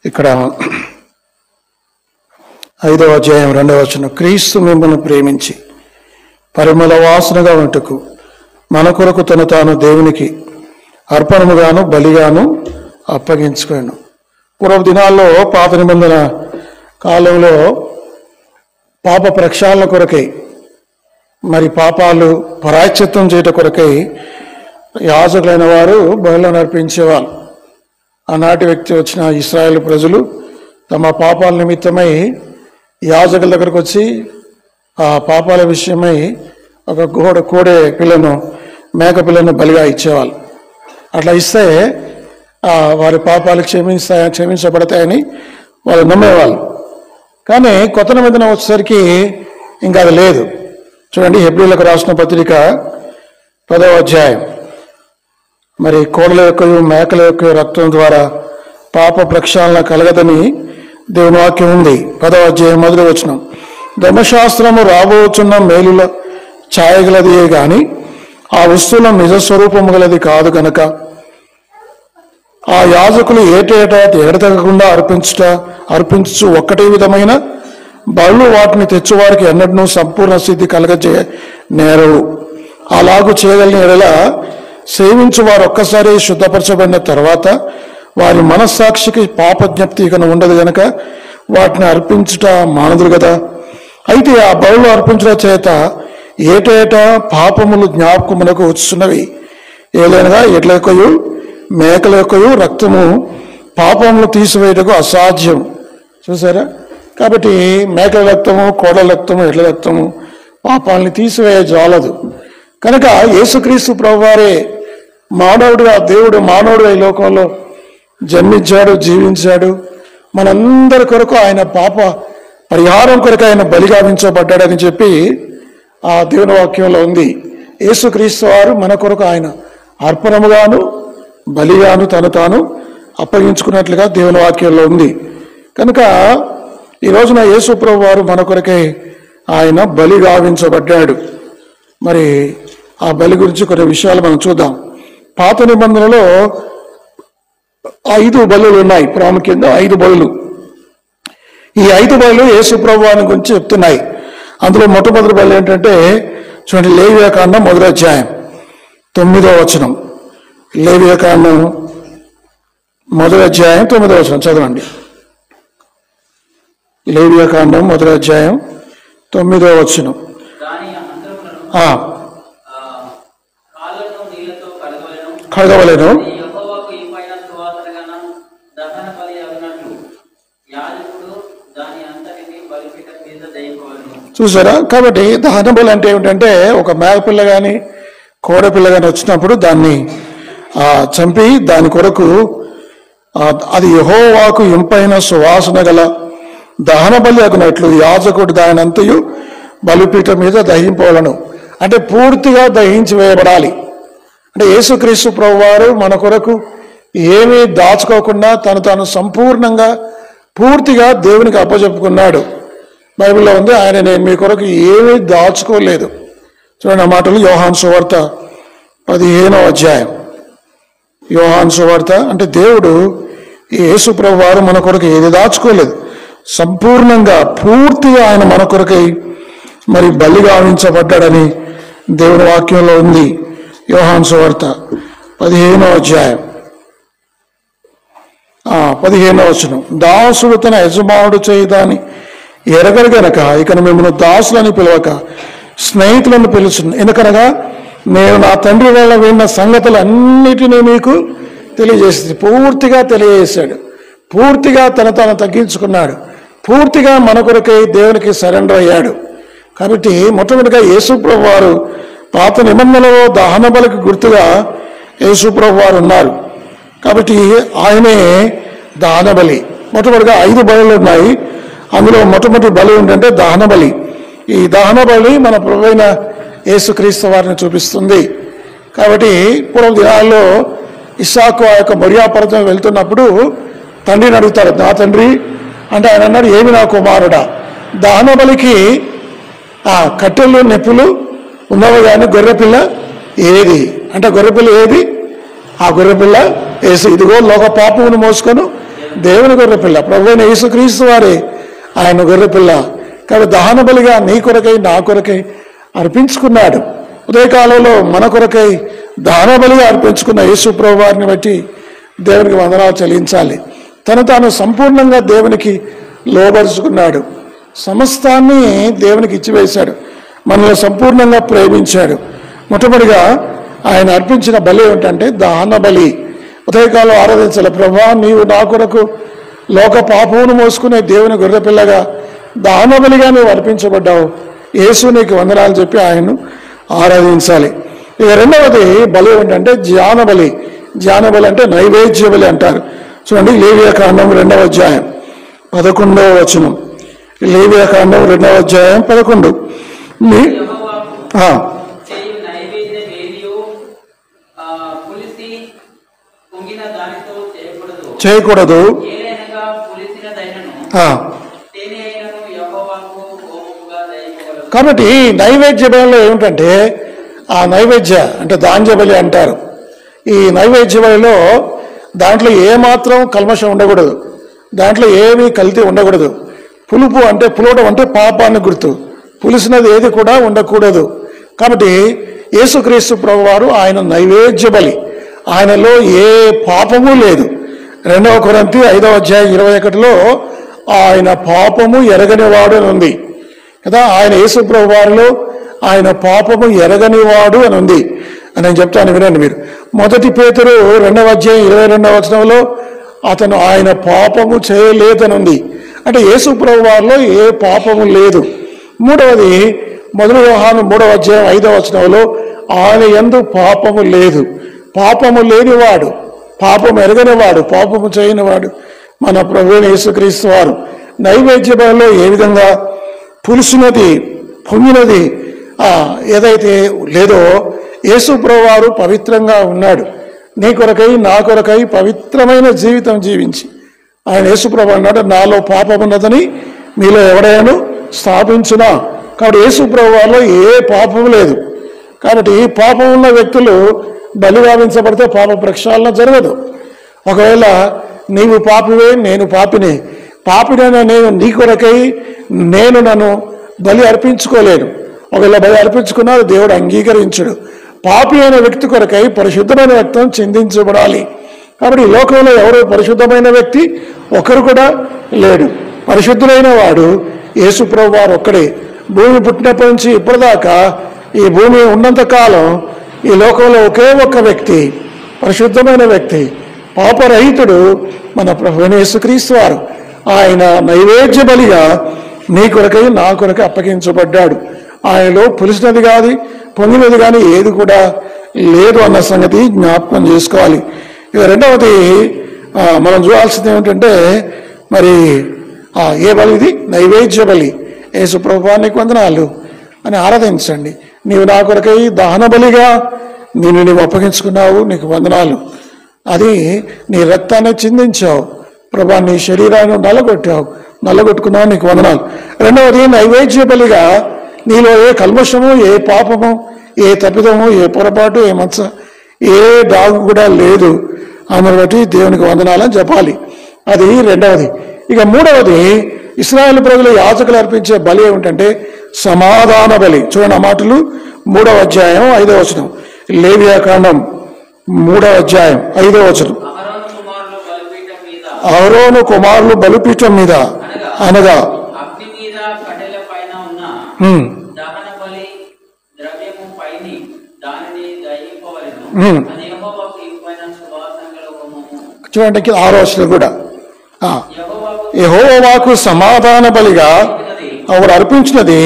ఇక్కడ 5వ అధ్యాయం 2వ వచనం, క్రీస్తు మిమ్మల్ని ప్రేమించి పరిమళ వాసనగా ఉంటుకు మన కొరకు తను తాను దేవునికి అర్పణముగాను బలిగాను అప్పగించుకోను. పూర్వ దినాల్లో పాత నిబంధన కాలంలో పాప ప్రక్షాళన కొరకై, మరి పాపాలు పరాయశ్చిత్తం చేయట కొరకై యాజకులైన వారు బలులను అర్పించేవారు. ఆనాటి వ్యక్తి వచ్చిన ఇశ్రాయేలు ప్రజలు తమ పాపాల నిమిత్తమై యాజకుల దగ్గరకు వచ్చి ఆ పాపాల విషయమై ఒక కోడె పిల్లను, మేక పిల్లను బలిగా ఇచ్చేవాళ్ళు. అట్లా ఇస్తే వారి పాపాలు క్షమించబడతాయని వాళ్ళు నమ్మేవాళ్ళు. కానీ కొత్త నిబంధన వచ్చేసరికి ఇంకా అది లేదు. చూడండి, హెబ్రీయులకు రాసిన పత్రిక 10వ అధ్యాయం, మరి కోడల యొక్క మేకల యొక్క రక్తం ద్వారా పాప ప్రక్షాళన కలగదని దేవుని వాక్యం ఉంది. 10వ అధ్యాయం 1వ వచనం, ధర్మశాస్త్రము రాబోచున్న మేలుల ఛాయగలదియే గాని ఆ వస్తువుల నిజస్వరూపము గలది కాదు గనక ఆ యాజకులు ఏటేటా ఎడతెగకుండా అర్పించు ఒక్కటే విధమైన బళ్ళు వాటిని తెచ్చువారికి ఎన్నడూ సంపూర్ణ స్థితి కలగజే నేరవు. అలాగూ చేయగలిగిన ఎడల సేవించు వారు ఒక్కసారి శుద్ధపరచబడిన తర్వాత వారి మనస్సాక్షికి పాప జ్ఞప్తి ఇక ఉండదు గనక వాటిని అర్పించుట మానదురు కదా. అయితే ఆ బలులు అర్పించడం చేత ఏటేటా పాపములు జ్ఞాపకమునకు వచ్చున్నవి. ఏలైనగా ఎడ్ల యొక్కయు మేకల యొక్కయు రక్తము పాపములు తీసివేయటకు అసాధ్యం. చూసారా? కాబట్టి మేకల రక్తము, కోడల రక్తము, ఎడ్ల రక్తము పాపాలని తీసివేయ జాలదు. కనుక యేసుక్రీస్తు ప్రభువారే మానవుడుగా, దేవుడు మానవుడుగా ఈ లోకంలో జన్మించాడు, జీవించాడు. మనందరి కొరకు ఆయన పాప పరిహారం కొరకు ఆయన బలిగావించబడ్డాడని చెప్పి ఆ దేవుని వాక్యంలో ఉంది. యేసుక్రీస్తు వారు మన కొరకు ఆయన అర్పణముగాను బలిగాను తను తాను అప్పగించుకున్నట్లుగా దేవుని వాక్యంలో ఉంది. కనుక ఈ రోజున యేసు ప్రభు వారు మన కొరకై ఆయన బలి గావించబడ్డాడు. మరి ఆ బలి గురించి కొన్ని విషయాలు మనం చూద్దాం. పాత నిబంధనలో 5 బలులు ఉన్నాయి. ప్రాముఖ్యంగా 5 బలులు. ఈ 5 బలులు యేసు ప్రభు వారి గురించి చెప్తున్నాయి. అందులో మొట్టమొదటి బలి ఏంటంటే చూడండి, లేవియాకాండం 1వ అధ్యాయం 9వ వచనం. లేవియాకాండం 1వ అధ్యాయం 9వ వచనం చదవండి. లేవియాకాండం 1వ అధ్యాయం 9వ వచనం. కడగవలెను. చూసారా? కాబట్టి దహన బలి అంటే ఏమిటంటే ఒక మేకపిల్ల కానీ కోడపిల్ల కానీ వచ్చినప్పుడు దాన్ని చంపి దాని కొరకు అది యెహోవాకు ఇంపైన సువాసన గల దహన బలి అగునట్లు యాజకుడు దాని అంతయు బలిపీఠం మీద దహింపవలను. అంటే పూర్తిగా దహించి వేయబడాలి. అంటే యేసుక్రీస్తు ప్రభువారు మన కొరకు ఏమీ దాచుకోకుండా తాను సంపూర్ణంగా పూర్తిగా దేవునికి అప్పచెప్పుకున్నాడు. బైబిల్లో ఉంది, ఆయన నేను మీ కొరకు ఏమీ దాచుకోలేదు. చూడండి ఆ మాటలు. యోహాను సువార్త 15వ అధ్యాయం. యోహాను సువార్త అంటే దేవుడు యేసు ప్రభువారు మన కొరకు ఏది దాచుకోలేదు, సంపూర్ణంగా పూర్తిగా ఆయన మన కొరకై మరి బలి గావించబడ్డాడని దేవుని వాక్యంలో ఉంది. యోహాను సువార్త 15వ అధ్యాయం 15వ వచనం, దాసుడు తన యజమానుడు చేయదాని ఎరగరు గనక ఇకను మిమ్మల్ని దాసులని పిలవక స్నేహితులను పిలుచును. ఎందుకనగా నేను నా తండ్రి వల్ల విన్న సంగతులన్నిటినీ మీకు తెలియజేసింది. పూర్తిగా తెలియజేశాడు. పూర్తిగా తాను తగ్గించుకున్నాడు. పూర్తిగా మన కొరకై దేవునికి సరెండర్ అయ్యాడు. కాబట్టి మొట్టమొదటిగా యేసు ప్రభు వారు పాత నిబంధనలో దహన బలికి గుర్తుగా యేసు ప్రభు వారు ఉన్నారు. కాబట్టి ఆయనే దహన బలి. మొట్టమొదటిగా 5 బలులు ఉన్నాయి. అందులో మొట్టమొదటి బలి ఏంటంటే దహన బలి. ఈ దహన బలి మన ప్రభువైన యేసుక్రీస్తు వారిని చూపిస్తుంది. కాబట్టి పూర్వ దినాల్లో ఇస్సాకు ఆ యొక్క మొరియా పర్వతం వెళ్తున్నప్పుడు తండ్రిని అడుగుతారు, నా తండ్రి అంటే ఆయన అన్నాడు, ఏమి నా కుమారుడా, దహన బలికి కట్టెలు నెప్పులు ఉన్నవి కానీ గొర్రెపిల్ల ఏది అంటే గొర్రెపిల్ల ఏది? ఆ గొర్రెపిల్ల యేసు. ఇదిగో లోక పాపమును మోసుకొని దేవుని గొర్రెపిల్ల, ప్రభువైన యేసుక్రీస్తు వారే ఆయన గొర్రెపిల్ల. కాబట్టి దహన బలిగా నీ కొరకై నా కొరకై అర్పించుకున్నాడు. ఉదయకాలంలో మన కొరకై దహన బలిగా అర్పించుకున్న యేసు ప్రభు వారిని బట్టి దేవునికి వందనాలు చెల్లించాలి. తాను సంపూర్ణంగా దేవునికి లోబరుచుకున్నాడు. సమస్తాన్ని దేవునికి ఇచ్చివేశాడు. మనల్ని సంపూర్ణంగా ప్రేమించాడు. మొట్టమొదటిగా ఆయన అర్పించిన బలి ఏమిటంటే దహన బలి. ఉదయకాలం ఆరాధించాలి. ప్రభువా, నీవు నా కొరకు లోక పాపమును మోసుకునే దేవుని గొర్రెపిల్లగా దహన బలిగా నీవు అర్పించబడ్డావు. యేసు నీకు వందనాలు చెప్పి ఆయన్ను ఆరాధించాలి. ఇక రెండవది బలి ఏమిటంటే ధ్యాన బలి. ధ్యాన బలి అంటే నైవేద్య బలి అంటారు. చూడండి, లేవియాకాండం 2వ అధ్యాయం 11వ వచనం. లేవియాకాండం 2వ అధ్యాయం 11. చేయకూడదు. కాబట్టి నైవేద్య బలిలో ఏమిటంటే ఆ నైవేద్య అంటే ధాన్య బలి అంటారు. ఈ నైవేద్య బలిలో దాంట్లో ఏమాత్రం కల్మషం ఉండకూడదు. దాంట్లో ఏమీ కల్తీ ఉండకూడదు. పులుపు అంటే పులవడం అంటే పాపాన్ని గుర్తు. పులిసినది ఏది కూడా ఉండకూడదు. కాబట్టి యేసుక్రీస్తు ప్రభువారు ఆయన నైవేద్య బలి. ఆయనలో ఏ పాపము లేదు. 2వ కొరింథీ 5వ అధ్యాయం 21లో ఆయన పాపము ఎరగనివాడు అని ఉంది కదా. ఆయన యేసు ప్రభువారిలో ఆయన పాపము ఎరగనివాడు అని ఉంది అని నేను చెప్తాను, వినండి మీరు. 1 పేతురు 2వ అధ్యాయం 22వ వచనంలో అతను ఆయన పాపము చేయలేదని ఉంది. అంటే యేసు ప్రభువారిలో ఏ పాపము లేదు. మూడవది 1 యోహాను 3వ అధ్యాయం 5వ వచనంలో ఆయన యందు పాపము లేదు. పాపము లేనివాడు, పాపము ఎరగనివాడు, పాపము చేయనివాడు మన ప్రభువైన యేసుక్రీస్తు వారు. నైవేద్య బలిలో ఏ విధంగా పులుసునది పొంగినది ఏదైతే లేదో యేసు ప్రభువారు పవిత్రంగా ఉన్నాడు. నీ కొరకై నా కొరకై పవిత్రమైన జీవితం జీవించి ఆయన యేసు ప్రభు అన్నాడు, నాలో పాపమున్నదని మీలో ఎవడైనా స్థాపించునా. కాబట్టి యేసు ప్రభువారిలో ఏ పాపము లేదు. కాబట్టి పాపం ఉన్న వ్యక్తులు బలి గావించబడితే పాప ప్రక్షాళన జరగదు. ఒకవేళ నీవు పాపివే, నేను పాపినే, పాపినైనా నేను నీ కొరకై నన్ను బలి అర్పించుకోలేను. ఒకవేళ బలి అర్పించుకున్నా దేవుడు అంగీకరించడు. పాపి అయిన వ్యక్తి కొరకై పరిశుద్ధమైన రక్తం చిందించబడాలి. కాబట్టి ఈ లోకంలో ఎవరు పరిశుద్ధమైన వ్యక్తి ఒకరు కూడా లేడు. పరిశుద్ధులైన వాడు యేసు ప్రభువు వారు ఒక్కడే. భూమి పుట్టినప్పటి నుంచి ఇప్పటిదాకా ఈ భూమి ఉన్నంత కాలం ఈ లోకంలో ఒకే ఒక్క వ్యక్తి, పరిశుద్ధమైన వ్యక్తి, పాపరహితుడు మన ప్రభువైన యేసుక్రీస్తు వారు. ఆయన నైవేద్య బలిగా నీ కొరకై నా కొరకై అప్పగించబడ్డాడు. ఆయనలో పులిసినది కాదు, పొంగినది కానీ ఏది కూడా లేదు అన్న సంగతి జ్ఞాపకం చేసుకోవాలి. ఇక రెండవది మనం చూడాల్సింది ఏమిటంటే మరి ఏ బలి ఇది? నైవేద్య బలి. యేసు ప్రభువా నీకు వందనాలు అని ఆరాధించండి. నీవు నా కొరకై దహన బలిగా నీవు అప్పగించుకున్నావు, నీకు వందనాలు. అది నీ రక్తాన్ని చిందించావు ప్రభా, నీ శరీరాన్ని నల్లగొట్టుకున్నావు, నీకు వందనాలు. రెండవది నైవేద్య బలిగా నీలో ఏ కల్మషము, ఏ పాపము, ఏ తప్పిదము, ఏ పొరపాటు, ఏ మచ్చ, ఏ డాగు కూడా లేదు. ఆమెను బట్టి దేవునికి వందనాలని చెప్పాలి. అది రెండవది. ఇక మూడవది ఇశ్రాయేలు ప్రజలు యాజకులు అర్పించే బలి ఏమిటంటే సమాధాన బలి. చూడండి ఆ మాటలు 3వ అధ్యాయం 5వ వచనం. లేవియాకాండం 3వ అధ్యాయం 5వ వచనం. అహరోను కుమారులు బలిపీఠం మీద అనగా చూడండి 6వ వచనం కూడా యెహోవాకు సమాధాన బలిగా ఆవిడ అర్పించినది.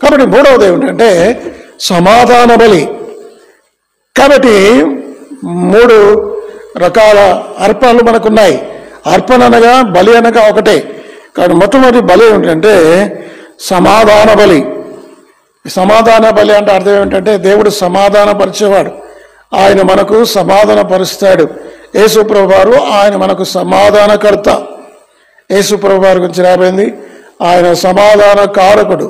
కాబట్టి మూడవది ఏమిటంటే సమాధాన బలి. కాబట్టి 3 రకాల అర్పణలు మనకున్నాయి. అర్పణ అనగా బలి అనగా ఒకటే. కాబట్టి మొట్టమొదటి బలి ఏమిటంటే సమాధాన బలి. సమాధాన బలి అంటే అర్థం ఏమిటంటే దేవుడు సమాధానపరిచేవాడు. ఆయన మనకు సమాధానపరుస్తాడు. యేసు ప్రభువు వారు ఆయన మనకు సమాధానకర్త. యేసు ప్రభువు వారి గురించి రాబోయింది, ఆయన సమాధాన కారకుడు.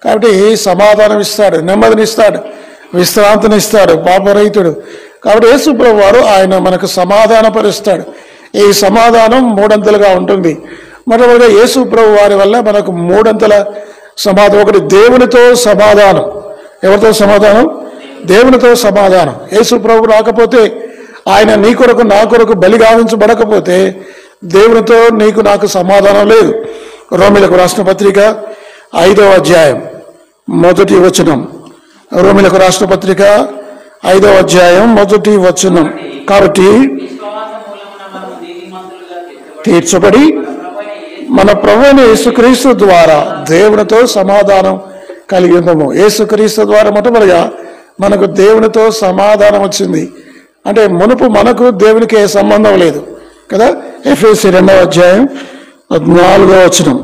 కాబట్టి సమాధానం ఇస్తాడు, నెమ్మదినిస్తాడు. విశ్రాంతినిస్తాడు, పాపరహితుడు. కాబట్టి యేసు ప్రభు వారు ఆయన మనకు సమాధానపరుస్తాడు. ఈ సమాధానం మూడంతలుగా ఉంటుంది. మొట్టమొదటిగా యేసు ప్రభు వారి వల్ల మనకు మూడంతల సమాధానం. ఒకటి దేవునితో సమాధానం. ఎవరితో సమాధానం? దేవునితో సమాధానం. యేసు ప్రభు రాకపోతే, ఆయన నీ కొరకు నా కొరకు బలి గావించబడకపోతే దేవునితో నీకు నాకు సమాధానం లేదు. రోమిలకు రాసిన పత్రిక 5వ అధ్యాయం 1వ వచనం. రోమిలకు రాసిన పత్రిక 5వ అధ్యాయం 1వ వచనం. కాబట్టి తీర్చబడి మన ప్రభువైన యేసుక్రీస్తు ద్వారా దేవునితో సమాధానం కలిగి ఉన్నాము. యేసుక్రీస్తు ద్వారా మొట్టమొదటిగా మనకు దేవునితో సమాధానం వచ్చింది. అంటే మునుపు మనకు దేవునికి ఏ సంబంధం లేదు కదా. ఎఫెసీ 2వ అధ్యాయం 14వ వచనం.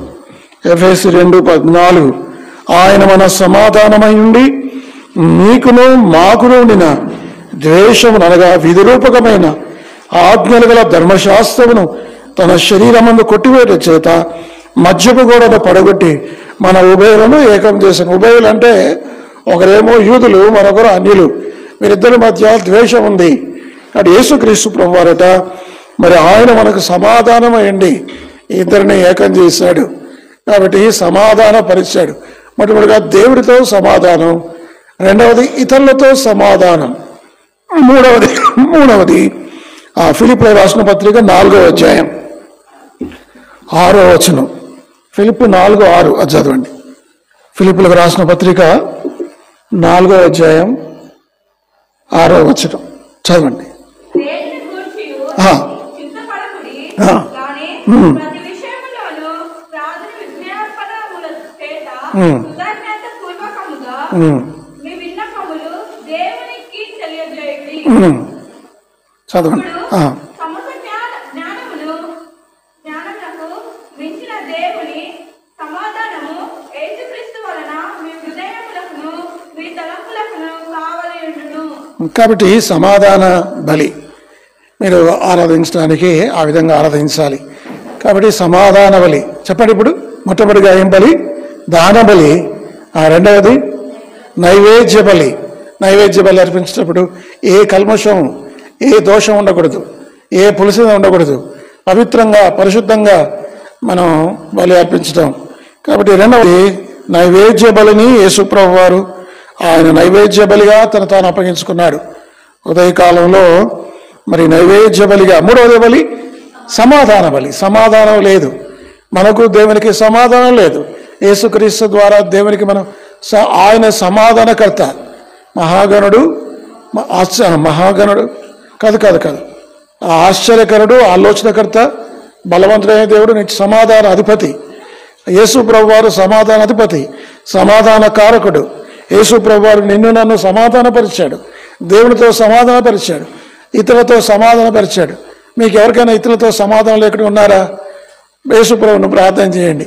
ఎఫెసీ 2:14. ఆయన మన సమాధానమై ఉండి మీకును మాకును ఉండిన ద్వేషమును అనగా విధిరూపకమైన ఆజ్ఞలు గల ధర్మశాస్త్రమును తన శరీరమందు కొట్టివేట చేత మధ్యపు గోడను పడగొట్టి మన ఉభయులను ఏకం చేశాను. ఉభయులు అంటే ఒకరేమో యూదులు, మరొకరు అన్యులు. వీరిద్దరి మధ్య ద్వేషం ఉంది. అటు యేసుక్రీస్తు ప్రభువారట మరి ఆయన మనకు సమాధానం అయ్యండి ఇద్దరిని ఏకం చేశాడు. కాబట్టి సమాధాన పరిచాడు. మొట్టమొదటిగా దేవుడితో సమాధానం, రెండవది ఇతరులతో సమాధానం, మూడవది ఫిలిప్పులకు రాసిన పత్రిక 4వ అధ్యాయం 6వ వచనం. ఫిలిప్పు 4:6 అది చదవండి. ఫిలిప్పులకు రాసిన పత్రిక 4వ అధ్యాయం 6వ వచనం చదవండి. చదవండి. కాబట్టి సమాధాన బలి మీరు ఆరాధించడానికి ఆ విధంగా ఆరాధించాలి. కాబట్టి సమాధాన బలి చెప్పండి. ఇప్పుడు మొట్టమొదటిగా ఏం బలి? దాన బలి. రెండవది నైవేద్య బలి. నైవేద్య బలి అర్పించేటప్పుడు ఏ కల్మషం, ఏ దోషం ఉండకూడదు, ఏ పులుసు ఉండకూడదు. పవిత్రంగా పరిశుద్ధంగా మనం బలి అర్పించటం. కాబట్టి రెండవది నైవేద్య బలిని యేసుప్రభు వారు ఆయన నైవేద్య బలిగా తాను అప్పగించుకున్నాడు ఉదయకాలంలో. మరి నైవేద్య బలిగా. మూడవది బలి సమాధాన బలి. సమాధానం లేదు మనకు, దేవునికి సమాధానం లేదు. యేసుక్రీస్తు ద్వారా దేవునికి మనం ఆయన సమాధానకర్త. మహాగణుడు కాదు ఆశ్చర్యకరుడు, ఆలోచనకర్త, బలవంతుడైన దేవుడు, నీకు సమాధాన అధిపతి. యేసు ప్రభు వారు సమాధాన అధిపతి, సమాధాన కారకుడు. యేసు ప్రభు వారు నిన్ను నన్ను సమాధానపరిచాడు, దేవునితో సమాధానపరిచాడు, ఇతరులతో సమాధానపరిచాడు. మీకు ఎవరికైనా ఇతరులతో సమాధానం లేకుండా ఉన్నారా? యేసు ప్రభువును ప్రార్థన చేయండి.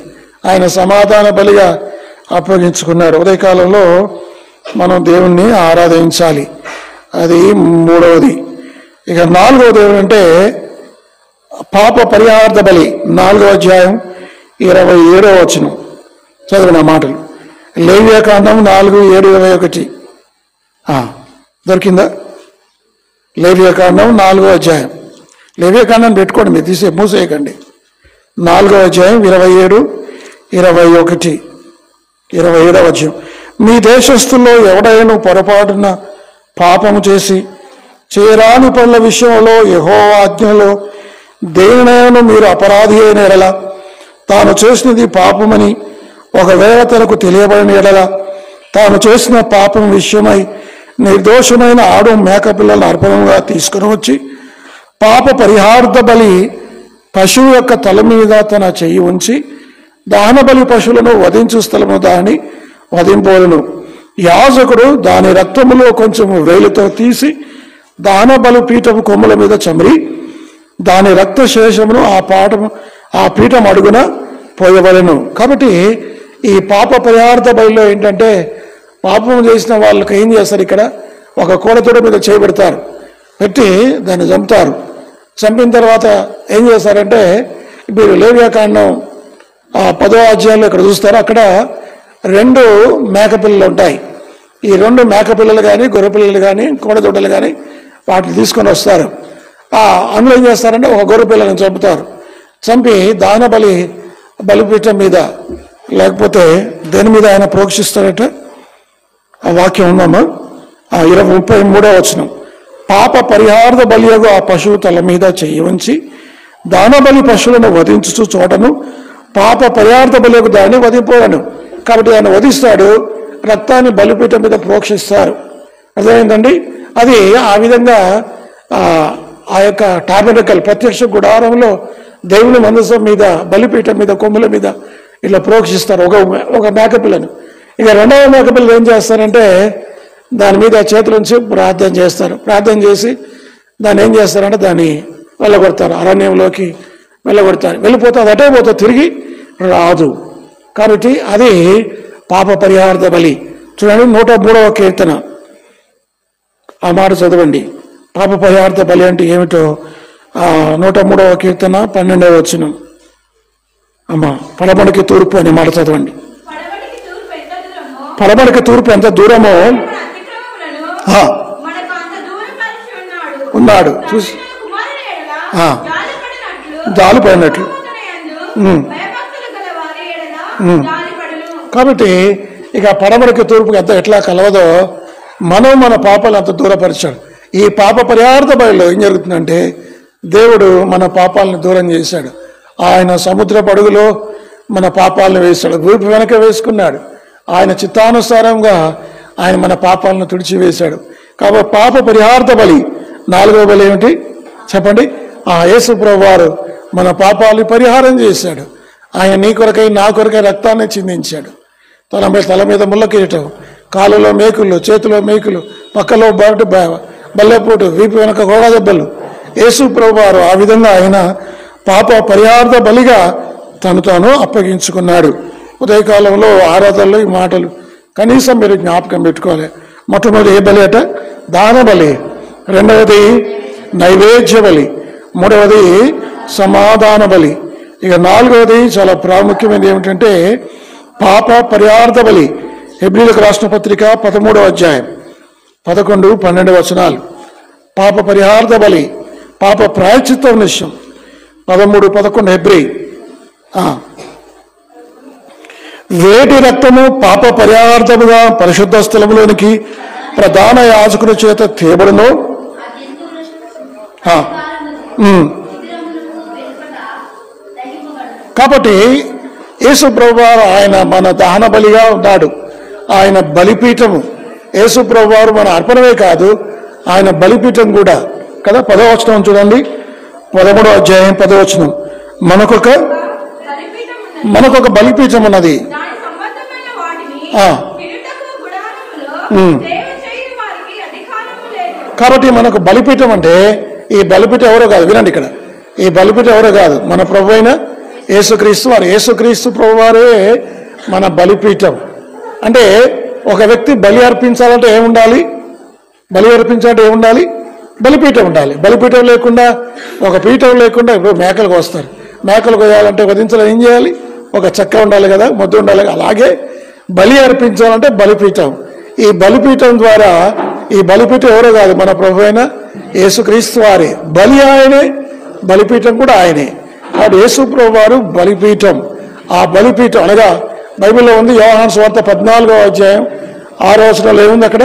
ఆయన సమాధాన బలిగా అప్పగించుకున్నాడు. ఉదయకాలంలో మనం దేవుణ్ణి ఆరాధించాలి. అది మూడవది. ఇక నాలుగవది ఏమంటే పాప పరిహారార్థ బలి. 4వ అధ్యాయం 27వ వచనం చదివిన మాటలు. లేవ్యాకాండం 4:7-21 దొరికిందా? లేవ్యాకాండం 4వ అధ్యాయం. లేవ్యాకాండం పెట్టుకోండి, మీరు మూసేయకండి. 4వ అధ్యాయం 27-21 27వ వచనం. మీ దేశస్థుల్లో ఎవడైనా పొరపాటున పాపము చేసి చేయరాని పనుల విషయంలో యెహోవా ఆజ్ఞలో దేనినైనా మీరు అపరాధి అయిన ఎడల, తాను చేసినది పాపమని ఒకవేళ తనకు తెలియబడిన ఎడల, తాను చేసిన పాపం విషయమై నిర్దోషమైన ఆడు మేకపిల్లలను అర్పణంగా తీసుకుని వచ్చి పాప పరిహార్థ బలి పశువు యొక్క తల మీద తన చెయ్యి ఉంచి దహనబలి పశువులను వధించు స్థలము దాన్ని వధింపవలెను. యాజకుడు దాని రక్తములో కొంచెం వేలుతో తీసి దహనబలి పీఠము కొమ్ముల మీద చమిరి దాని రక్త శేషమును ఆ పీఠం అడుగున పోయవలెను. కాబట్టి ఈ పాప పరిహార్థ బలిలో ఏంటంటే, పాపం చేసిన వాళ్ళకి ఏం చేస్తారు? ఇక్కడ ఒక కోడతోడ మీద చేయబెడతారు, పెట్టి దాన్ని చంపుతారు. చంపిన తర్వాత ఏం చేస్తారంటే, మీరు లేవ్యాకాండం 10వ అధ్యాయంలో ఇక్కడ చూస్తారు, అక్కడ 2 మేకపిల్లలు ఉంటాయి. ఈ 2 మేకపిల్లలు కానీ గొర్రె పిల్లలు కానీ కోడదొడ్డలు కానీ వాటిని తీసుకొని వస్తారు. అందులో ఏం చేస్తారంటే ఒక గొర్రె పిల్లని చంపుతారు. చంపి దాన బలిపీఠం మీద లేకపోతే దేని మీద ఆయన ప్రోక్షిస్తారట. ఆ వాక్యం ఉందమ్మా. 33వ వచనం. పాప పరిహార్థ బలియగు ఆ పశువు తల మీద చెయ్యి ఉంచి దానబలి పశువులను వధించు చోటను పాప పరిహార్థ బలియగు దాన్ని వధింపవలను. కాబట్టి ఆయన వధిస్తాడు, రక్తాన్ని బలిపీఠం మీద ప్రోక్షిస్తారు. అర్థమైందండి. అది ఆ విధంగా ఆ యొక్క టాబెర్నకల్ ప్రత్యక్ష గుడారంలో దేవుని మందసం మీద బలిపీఠం మీద కొమ్ముల మీద ఇట్లా ప్రోక్షిస్తారు ఒక మేకపిల్లను. ఇక 2వ మేకపిల్లలు ఏం చేస్తారంటే దాని మీద చేతులుంచి ప్రార్థన చేస్తారు. ప్రార్థన చేసి దాన్ని ఏం చేస్తారంటే దాన్ని వెళ్ళగొడతారు, అరణ్యంలోకి వెళ్ళగొడతారు. వెళ్ళిపోతే అది అటే పోతే తిరిగి రాదు. కాబట్టి అది పాప పరిహార్థ బలి. చూడండి 103వ కీర్తన ఆ మాట చదవండి. పాప పరిహార్థ బలి అంటే ఏమిటో 103వ కీర్తన 12వ వచనం. అమ్మా పడమడికి తూర్పు అనే మాట చదవండి. పడమడికి తూర్పు ఎంత దూరమో ఉన్నాడు చూసి జాలిపడినట్లు. కాబట్టి ఇక పడమడికి తూర్పుకి ఎంత ఎట్లా కలవదో మనం మన పాపాలు అంత దూరపరిచాడు. ఈ పాప పరిహార్థ బలిలో ఏం జరుగుతుందంటే దేవుడు మన పాపాలను దూరం చేశాడు. ఆయన సముద్ర పడుగులో మన పాపాలను వేశాడు, వీపు వెనక వేసుకున్నాడు. ఆయన చిత్తానుసారంగా ఆయన మన పాపాలను తుడిచివేశాడు. కాబట్టి పాప పరిహార్థ బలి 4వ బలి ఏమిటి చెప్పండి? యేసు ప్రభువారు మన పాపాలను పరిహారం చేశాడు. ఆయన నీ కొరకై నా కొరకై రక్తాన్ని చిందించాడు. తల మీద ముళ్ళ కిరీటం, కాలులో మేకులు, చేతిలో మేకులు, పక్కలో బల్లెపోటు, వీపు వెనక గోడ దెబ్బలు. యేసు ప్రభువారు ఆ విధంగా ఆయన పాప పరిహార్థ బలిగా తాను అప్పగించుకున్నాడు. ఉదయకాలంలో ఆరాధనలో ఈ మాటలు కనీసం మీరు జ్ఞాపకం పెట్టుకోవాలి. మొట్టమొదటి ఏ బలి అట? దాన బలి. 2వది నైవేద్య బలి. 3వది సమాధాన బలి. ఇక 4వది చాలా ప్రాముఖ్యమైనది ఏమిటంటే పాప పరిహార్థ బలి. హెబ్రీయులకు రాసిన పత్రిక 13వ అధ్యాయం 11, 12 వచనాలు. పాప పరిహార్థ బలి, పాప ప్రాయశ్చిత్తం నిశ్చయం 13, 11 హెబ్రీ. వేటి రక్తము పాప పరిహార్థముగా పరిశుద్ధ స్థలములోనికి ప్రధాన యాజకుని చేత తేబడును. కాబట్టి యేసు ప్రభువారు ఆయన మన దహన బలిగా ఉన్నాడు. ఆయన బలిపీఠము. యేసు ప్రభువారు మన అర్పణమే కాదు, ఆయన బలిపీఠం కూడా కదా. 10వ వచనం చూడండి, 13వ అధ్యాయం 10వ వచనం. మనకొక బలిపీఠం ఉన్నది. కాబట్టి మనకు బలిపీఠం అంటే ఈ బలిపీఠం ఎవరో కాదు, వినండి ఇక్కడ, ఈ బలిపీఠం ఎవరో కాదు, మన ప్రభు అయిన యేసుక్రీస్తు వారు. యేసుక్రీస్తు ప్రభు వారే మన బలిపీఠం. అంటే ఒక వ్యక్తి బలి అర్పించాలంటే ఏముండాలి? బలి అర్పించాలంటే ఏముండాలి? బలిపీఠం ఉండాలి. బలిపీఠం లేకుండా, ఒక పీఠం లేకుండా, ఇప్పుడు మేకలు కోస్తారు. మేకలు కోయాలంటే వధించాలని ఏం చేయాలి? ఒక చెక్క ఉండాలి కదా, ముద్ద ఉండాలి. అలాగే బలి అర్పించాలంటే బలిపీఠం. ఈ బలిపీఠం ద్వారా, ఈ బలిపీఠం ఎవరో కాదు, మన ప్రభు అయిన యేసుక్రీస్తు వారే. బలి ఆయనే, బలిపీఠం కూడా ఆయనే. కాబట్టి యేసు ప్రభు వారు బలిపీఠం. ఆ బలిపీఠం అనగా బైబిల్లో ఉంది, యోహాను సువార్త 14వ అధ్యాయం 6వ వచనంలో ఏముంది అక్కడ?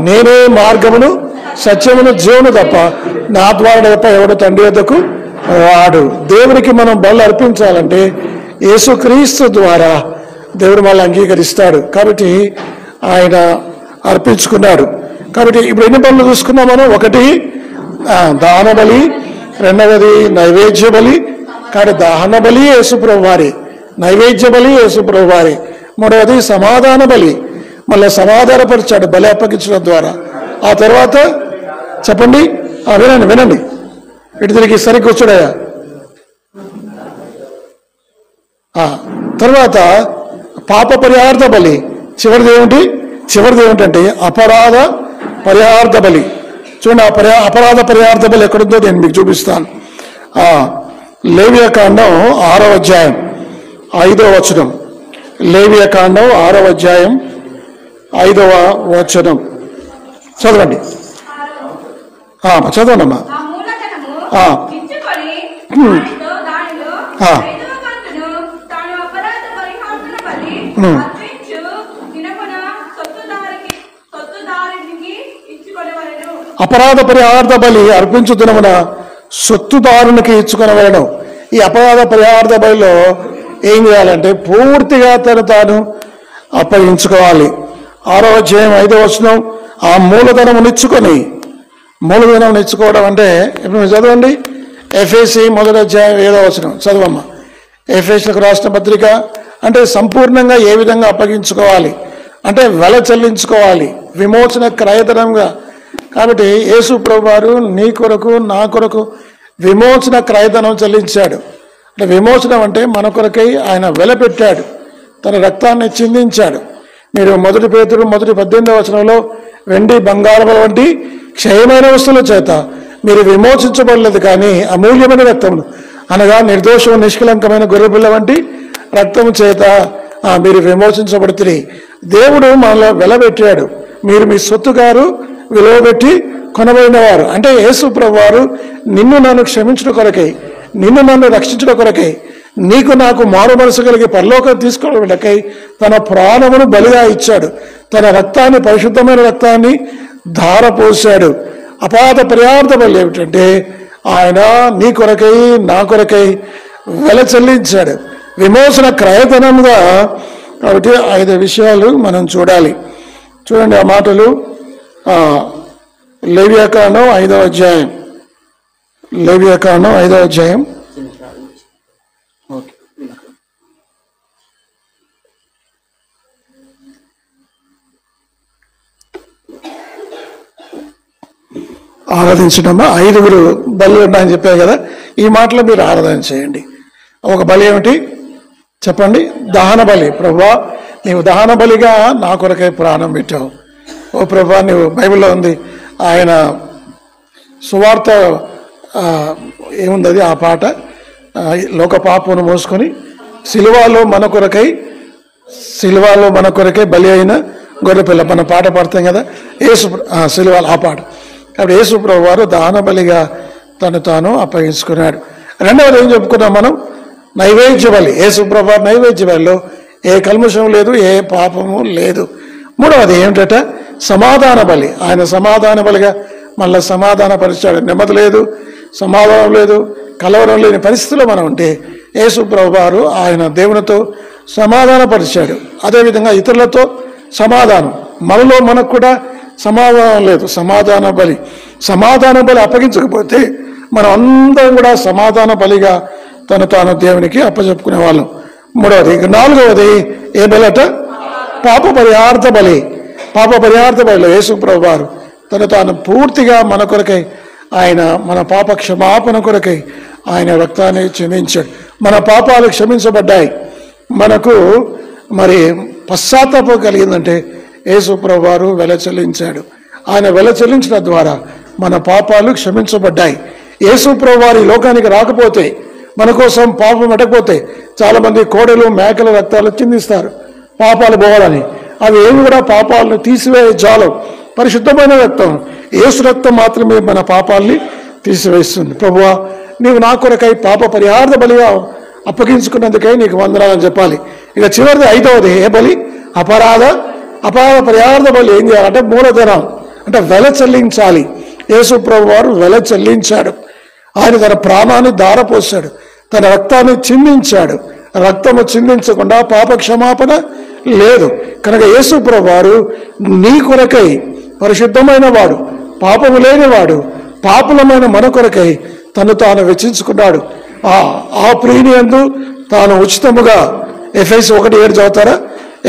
నేనే మార్గమును సత్యమును జీవను తప్ప నా ద్వారా తప్ప ఎవడు తండ్రి వద్దకు వాడు. దేవునికి మనం బలి అర్పించాలంటే యేసుక్రీస్తు ద్వారా దేవుడు మళ్ళీ అంగీకరిస్తాడు. కాబట్టి ఆయన అర్పించుకున్నాడు. కాబట్టి ఇప్పుడు ఎన్ని బలులు చూసుకున్నాం మనం? ఒకటి దాన బలి, 2వది నైవేద్య బలి. కాబట్టి దహన బలి యేసుప్రభు వారి, నైవేద్య బలి యేసుప్రభు వారి. 3వది సమాధాన బలి, మళ్ళీ సమాధానపరిచాడు బలి అప్పగించడం ద్వారా. ఆ తర్వాత చెప్పండి, వినండి ఇటు తిరిగి సరిగ్గా కూర్చోడయా. తర్వాత పాప పరిహార్థ బలి. చివరిది ఏమిటంటే అపరాధ పరిహార్థ బలి. చూడండి, అపరాధ పరిహార్థ బలి ఎక్కడుందో నేను మీకు చూపిస్తాను. లేవియాకాండం 6వ అధ్యాయం 5వ వచనం. లేవియాకాండం 6వ అధ్యాయం 5వ వచనం చదవండి. చదవండమ్మా. అపరాధ పరిహార్థ బలి అర్పించు దినమున సొత్తుదారునికి ఇచ్చుకొనవలెను. ఈ అపరాధ పరిహార్థ బలిలో ఏం చేయాలంటే పూర్తిగా తాను అప్పగించుకోవాలి. 6వ అధ్యాయం 5వ వచనం, ఆ మూలధనమును ఇచ్చుకోవడం అంటే ఇప్పుడు చదవండి. ఎఫెసీ 1వ అధ్యాయం 7వ వచనం చదవమ్మా. ఎఫెసీలకు రాసిన పత్రిక అంటే సంపూర్ణంగా ఏ విధంగా అప్పగించుకోవాలి అంటే వెల చెల్లించుకోవాలి, విమోచన క్రయధనంగా. కాబట్టి యేసు ప్రభువారు నీ కొరకు నా కొరకు విమోచన క్రయధనం చెల్లించాడు. అంటే విమోచనం అంటే మన కొరకై ఆయన వెల పెట్టాడు, తన రక్తాన్ని చిందించాడు. మీరు 1 పేతురు 1:18వ వచనంలో వెండి బంగారం వంటి క్షయమైన వస్తువుల చేత మీరు విమోచించబడలేదు, కానీ అమూల్యమైన రక్తమును అనగా నిర్దోషం నిష్కలంకమైన గొర్రెపిల్ల వంటి రక్తము చేత మీరు విమోచించబడుతుంది. దేవుడు మనలో వెలబెట్టాడు. మీరు మీ సొత్తు గారు విలువ పెట్టి కొనబడిన వారు. అంటే యేసు ప్రభువారు నిన్ను నన్ను క్షమించడం కొరకై, నిన్ను నన్ను రక్షించడం కొరకై, నీకు నాకు మారు మనసు కలిగి పరలోకం తీసుకోవడానికై తన ప్రాణమును బలిగా ఇచ్చాడు. తన రక్తాన్ని, పరిశుద్ధమైన రక్తాన్ని ధారపోశాడు. అపాత పరిహార్థ బలి ఏమిటంటే ఆయన నీ కొరకై నా కొరకై వెల చెల్లించాడు, విమోచన క్రయధనంగా. కాబట్టి 5 విషయాలు మనం చూడాలి. చూడండి ఆ మాటలు. లేవియాకాండం 5వ అధ్యాయం, లేవియాకాండం 5వ అధ్యాయం ఆరాధించడమ్మా. 5 బలి ఉన్నాయని చెప్పారు కదా, ఈ మాటలో మీరు ఆరాధన చేయండి. ఒక బలి ఏమిటి చెప్పండి? దహన బలి. ప్రభువా నీవు దహన బలిగా నా కొరకై ప్రాణం పెట్టావు. ఓ ప్రభువా, నీవు బైబిల్లో ఉంది, ఆయన సువార్త ఏముంది అది, ఆ పాట, లోక పాపమును మోసుకొని సిలువలో మన కొరకై బలి అయిన గొర్రెపిల్ల, మన పాట పాడతాం కదా యేసు సిలువలో, ఆ పాట. కాబట్టి యేసు ప్రభు వారు దహన బలిగా తాను అప్పగించుకున్నాడు. రెండవది ఏం చెప్పుకున్నాం మనం? నైవేద్య బలి. యేసు ప్రభు వారు నైవేద్య బలిలో ఏ కల్ముషం లేదు, ఏ పాపము లేదు. మూడవది ఏమిటట? సమాధాన బలి. ఆయన సమాధాన బలిగా మళ్ళీ సమాధానపరిచాడు. నెమ్మది లేదు, సమాధానం లేదు, కలవరం లేని పరిస్థితిలో మనం ఉంటే యేసు ప్రభు వారు ఆయన దేవునితో సమాధానపరిచాడు. అదేవిధంగా ఇతరులతో సమాధానం. మనకు కూడా సమాధానం లేదు. సమాధాన బలి అప్పగించకపోతే మనం అందరం కూడా సమాధాన బలిగా తాను దేవునికి అప్పచెప్పుకునే వాళ్ళం. మూడవది. 4వది ఏ బలట? పాప పరిహార్థ బలి. పాప పరిహార్థ బలిలో యేసు ప్రభు వారు తాను పూర్తిగా మన కొరకై, ఆయన మన పాప క్షమాపణ కొరకై ఆయన రక్తాన్ని చిందించాడు. మన పాపాలు క్షమించబడ్డాయి. మనకు మరి పశ్చాత్తాపం కలిగిందంటే యేసు ప్రభు వారు వెల చెల్లించాడు. ఆయన వెల చెల్లించడం ద్వారా మన పాపాలు క్షమించబడ్డాయి. యేసు ప్రభు వారు ఈ లోకానికి రాకపోతే, మన కోసం పాపం పెట్టకపోతే, చాలామంది కోడెలు మేకల రక్తాలు చిందిస్తారు పాపాలు పోవాలని. అవి ఏమి కూడా పాపాలను తీసివేయ జాలం. పరిశుద్ధమైన రక్తం, యేసు రక్తం మాత్రమే మన పాపాలని తీసివేస్తుంది. ప్రభువా నీవు నా కొరకై పాప పరిహార్థ బలిగా అప్పగించుకున్నందుకై నీకు వందనాలని చెప్పాలి. ఇక చివరిది 5వది ఏ బలి? అపరాధ పరిహార్థ బలి. ఏం చేయాలంటే మూలధనం, అంటే వెల చెల్లించాలి. యేసు ప్రభు వారు వెల చెల్లించాడు. ఆయన తన ప్రాణాన్ని ధారపోసాడు, తన రక్తాన్ని చిందించాడు. రక్తము చిందించకుండా పాప క్షమాపణ లేదు. కనుక యేసు ప్రభు వారు నీ కొరకై, పరిశుద్ధమైన వాడు, పాపము లేనివాడు, పాపులమైన మన కొరకై తాను వెచ్చించుకున్నాడు. ఆ ప్రియుని యందు తాను ఉచితముగా, ఎఫెసీ 1:7 చదువుతారా?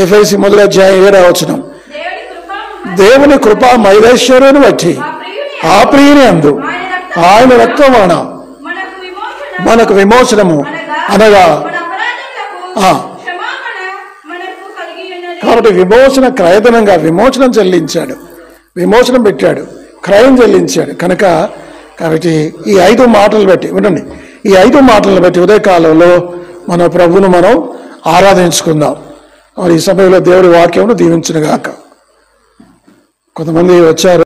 ఎఫెసీ 1వ అధ్యాయం 7వ వచనం, దేవుని కృపా మైరేశ్వరుని బట్టి ఆ ప్రియుని యందు ఆయన రక్తం వలన మనకు విమోచనము అనగా. కాబట్టి విమోచన క్రయధనంగా విమోచనం చెల్లించాడు, విమోచనం పెట్టాడు, క్రయం చెల్లించాడు. కాబట్టి ఈ 5 మాటలు బట్టి వినండి, ఈ 5 మాటలను బట్టి ఉదయకాలంలో మన ప్రభువును మనం ఆరాధించుకుందాం. మరి ఈ సమయంలో దేవుడి వాక్యమును దీవించునుగాక. కొంతమంది వచ్చారు.